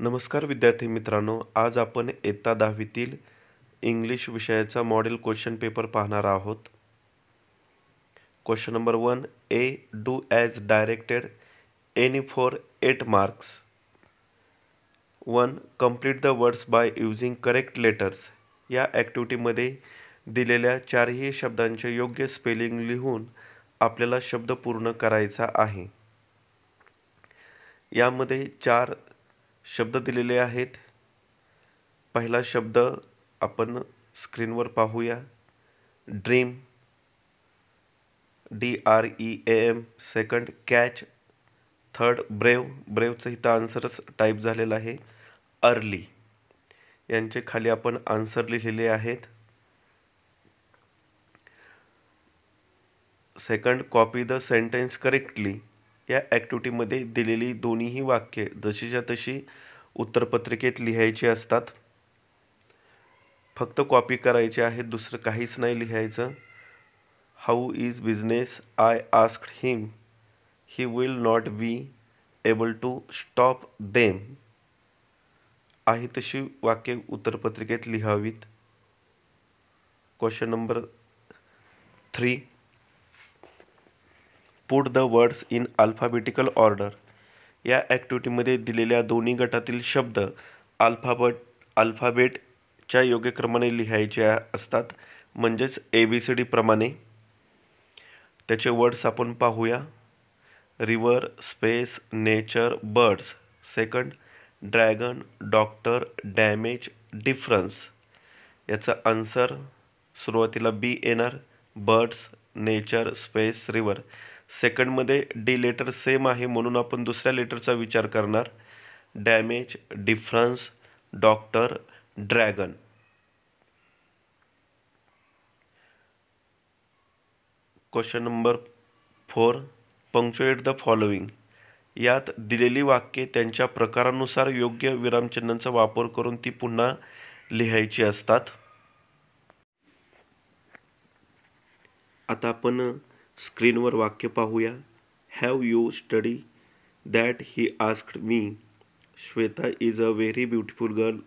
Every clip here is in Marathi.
नमस्कार विद्यार्थी मित्रांनो, आज आपण इयत्ता 10वीतील इंग्लिश विषयाचा मॉडेल क्वेश्चन पेपर पाहणार आहोत. Question number 1. A. Do as directed. Any for 8 marks. 1. Complete the words by using correct letters. या ॲक्टिव्हिटीमध्ये दिलेल्या चारही शब्दांचे योग्य स्पेलिंग लिहून आपल्याला शब्द पूर्ण करायचा आहे. यामध्ये 4 शब्द दिलेले आहेत. पहिला शब्द आपण स्क्रीनवर पाहूया. Dream, DREAM. Second catch. Third ब्रेवचं इथं आन्सरच टाईप झालेलं आहे. अर्ली यांचे खाली आपण आन्सर लिहिलेले आहेत. Second copy the sentence correctly. या ॲक्टिव्हिटीमध्ये दिलेली दोन्हीही वाक्ये जशीच्या तशी उत्तरपत्रिकेत लिहायची असतात. फक्त कॉपी करायची आहे, दुसरं काहीच नाही लिहायचं. How is business? I asked him. He will not be able to stop them. आहे तशी वाक्ये उत्तरपत्रिकेत लिहावीत. Question number 3. Put the words in alphabetical order. या ॲक्टिव्हिटीमध्ये दिलेल्या दोन्ही गटातील शब्द अल्फाबेटच्या योग्य क्रमाने लिहायचे असतात, म्हणजेच ABCD प्रमाणे. त्याचे वर्ड्स आपण पाहूया. River, space, nature, birds. Second dragon, doctor, damage, difference. याचा आन्सर सुरुवातीला B येणार. Birds, nature, space, river. सेकंडमध्ये D लेटर सेम आहे म्हणून आपण दुसऱ्या लेटरचा विचार करणार. Damage, difference, doctor, dragon. Question number 4. Punctuate the following. यात दिलेली वाक्ये त्यांच्या प्रकारानुसार योग्य विरामचिन्हांचा वापर करून ती पुन्हा लिहायची असतात. आता आपण स्क्रीनवर वाक्य पाहूया. Have you study that he asked me. Shweta is a very beautiful girl,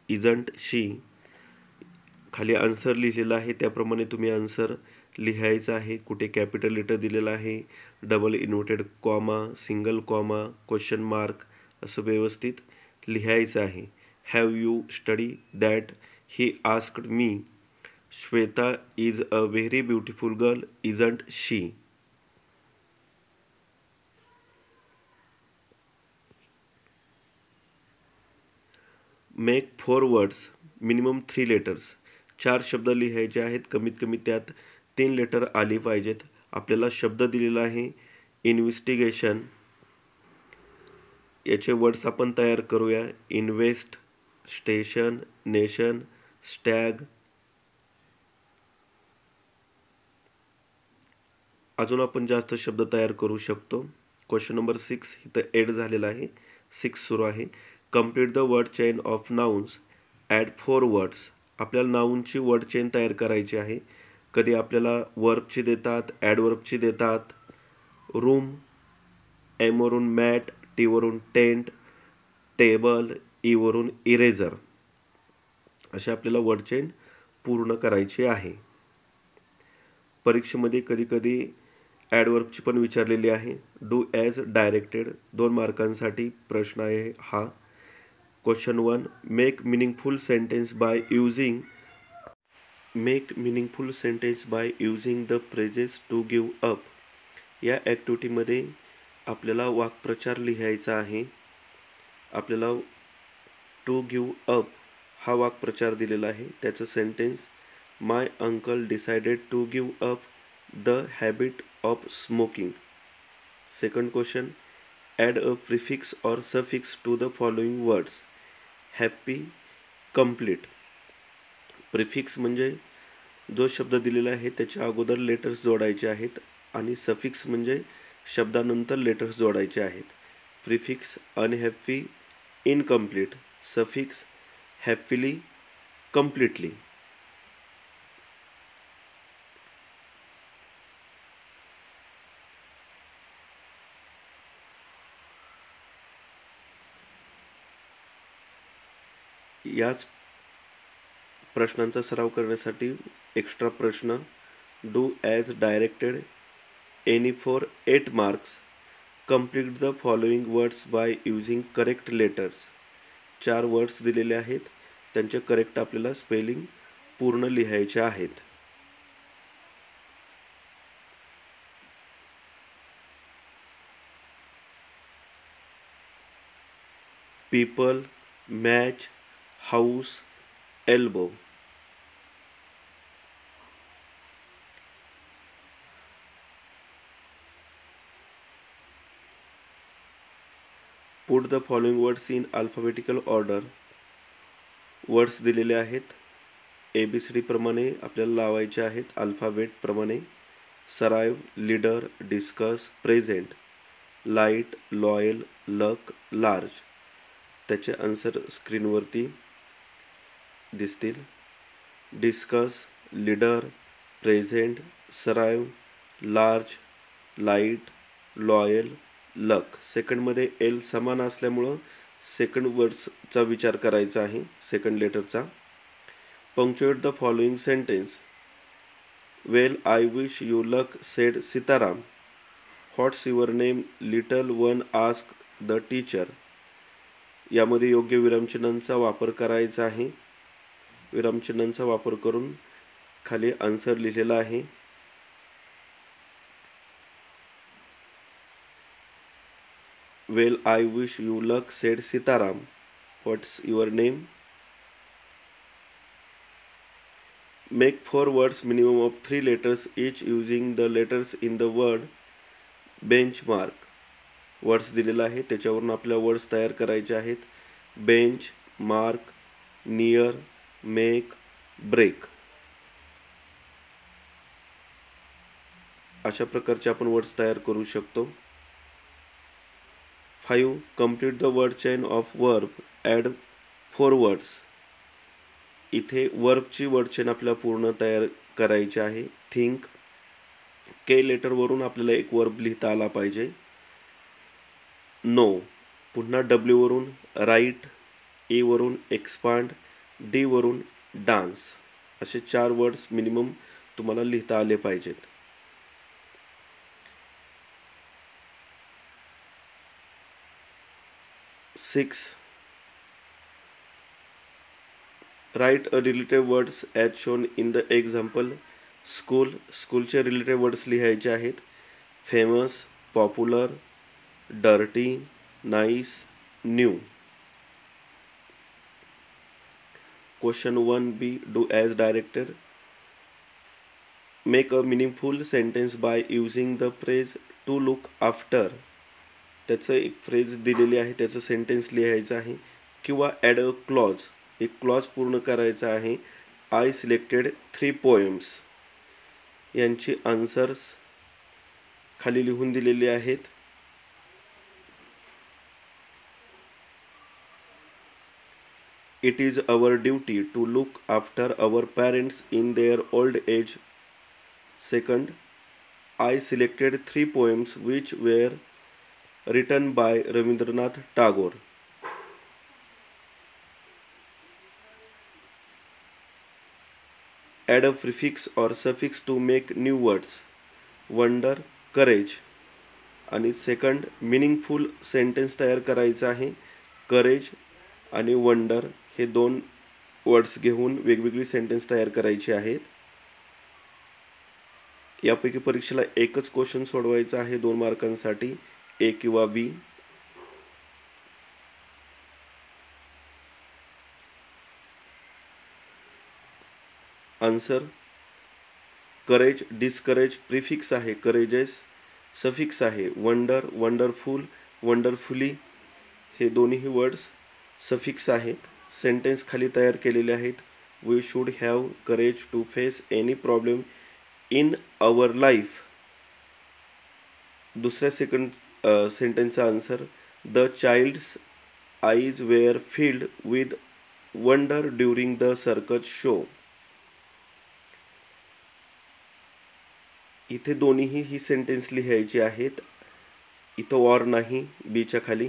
isn't she. खाली आन्सर लिहिलेला आहे, त्याप्रमाणे तुम्ही आन्सर लिहायचा आहे. कुठे कॅपिटल लेटर दिलेला आहे, double inverted comma, single comma, question mark असं व्यवस्थित लिहायचं आहे. Have you study that he asked me. Shweta is a very beautiful girl, isn't she. Make 4 words, minimum 3 letters. 4 शब्द लिहायचे आहेत, कमीत कमी त्यात 3 लेटर आली पाहिजेत. आपल्याला शब्द दिलेला आहे इन्व्हेस्टिगेशन. याचे वर्ड्स आपण तयार करूया. Invest, station, nation, Stag. अजून आपण जास्त शब्द तयार करू शकतो. क्वेश्चन नंबर 6 इथं एड झालेला आहे, 6 सुरू आहे. Complete the word chain of nouns. Add 4 words. आपल्याला नाउनची वर्ड चेन तयार करायची आहे. कधी आपल्याला वर्बची देतात, ॲडवर्बची देतात. रूम, M वरून मॅट, T वरून टेंट, टेबल, E वरून इरेझर. अशी आपल्याला वर्ड चेन पूर्ण करायची आहे. परीक्षेमध्ये कधी कधी ॲडवर्बची पण विचारलेली आहे. Do as directed. 2 मार्कांसाठी प्रश्न आहे हा. Question 1. Make meaningful sentence by using the phrases to give up. या ॲक्टिव्हिटीमध्ये आपल्याला वाक्प्रचार लिहायचा आहे. आपल्याला टू गिव्ह अप हा वाक्प्रचार दिलेला आहे. त्याचं sentence: my uncle decided to give up the habit of smoking. Second question. Add a prefix or suffix to the following words. Happy, complete. Prefix म्हणजे जो शब्द दिलेला आहे त्याच्या अगोदर लेटर्स जोडायचे आहेत आणि सफिक्स म्हणजे शब्दानंतर लेटर्स जोडायचे आहेत. Prefix unhappy, incomplete. Suffix happily, completely. याच प्रश्नांचा सराव करण्यासाठी एक्स्ट्रा प्रश्न do as directed any four 8 marks. Complete the following words by using correct letters. 4 words दिलेले आहेत, त्यांचे करेक्ट आपल्याला स्पेलिंग पूर्ण लिहायचे आहेत. People, match, house, elbow. Put the following words in alphabetical order. Words दिलेले आहेत, ABCD प्रमाणे आपल्याला लावायचे आहेत अल्फाबेट प्रमाणे. Survive, leader, discuss, present, light, loyal, लक, लार्ज. त्याचे आन्सर स्क्रीनवरती दिसतील. Discuss, leader, present, survive, large, light, loyal, luck. सेकंडमध्ये एल समान असल्यामुळं सेकंड वर्ड्सचा विचार करायचा आहे, सेकंड लेटरचा. Punctuate the following sentence. Well I wish you luck said Sitaram. What's your name little one asked the teacher. यामध्ये योग्य विरामचिन्हांचा वापर करायचा आहे. विरामचिन्हांचा वापर करून खाली आन्सर लिहिलेला आहे. वेल I wish you luck said Sitaram. What's your name. Make 4 words minimum of 3 letters each using the letters in the word benchmark. Words दिलेला आहे, त्याच्यावरून आपल्याला वर्ड्स तयार करायचे आहेत. Bench, mark, near, make, break. अशा प्रकारचे आपण वर्ड्स तयार करू शकतो. 5. Complete the word chain of verb. Add 4 words. इथे वर्बची वर्ड चेन आपल्याला पूर्ण तयार करायची आहे. थिंक, के लेटरवरून आपल्याला एक वर्ब लिहिता आला पाहिजे. नो, पुन्हा डब्ल्यू वरून राईट, ए वरून एक्सपांड, डी वरून डान्स. असे 4 वर्ड्स मिनिमम तुम्हाला लिहिता आले पाहिजेत. Six. Right a related words as shown in the example. School, स्कूलचे रिलेटेड वर्ड्स लिहायचे आहेत. Famous, popular, dirty, nice, new. Question 1B. Do as directed. Make a meaningful sentence by using the phrase to look after. त्याचं एक फ्रेज दिलेली आहे, त्याचं सेंटेन्स लिहायचं आहे. किंवा ॲड अ क्लॉज, एक क्लॉज पूर्ण करायचा आहे. I selected 3 poems. यांची आन्सर्स खाली लिहून दिलेली आहेत. It is our duty to look after our parents in their old age. Second, I selected 3 poems which were written by Rabindranath Tagore. Add a prefix or suffix to make new words. Wonder, courage. आणि सेकंड, मिनिंगफुल सेंटेन्स तयार करायचा आहे. करेज आणि वंडर हे 2 वर्ड्स घेऊन वेगवेगळी सेंटेन्स तयार करायची आहेत. यापैकी परीक्षेला एकच क्वेश्चन सोडवायचा आहे 2 मार्कांसाठी, ए किंवा बी. आन्सर, करेज, डिस्करेज प्रिफिक्स आहे. करेजेस सफिक्स आहे. वंडर, वंडरफुल, वंडरफुली हे दोन्ही वर्ड्स सफिक्स आहेत. सेंटेन्स खाली तयार केलेले आहेत. We should have courage to face any problem in our life. दुसऱ्या सेंटेन्सचा answer, the child's eyes were filled with wonder during the circus show. इथे दोन्हीही ही सेंटेन्स लिहायची आहेत. इथं वॉर नाही बीच्या खाली.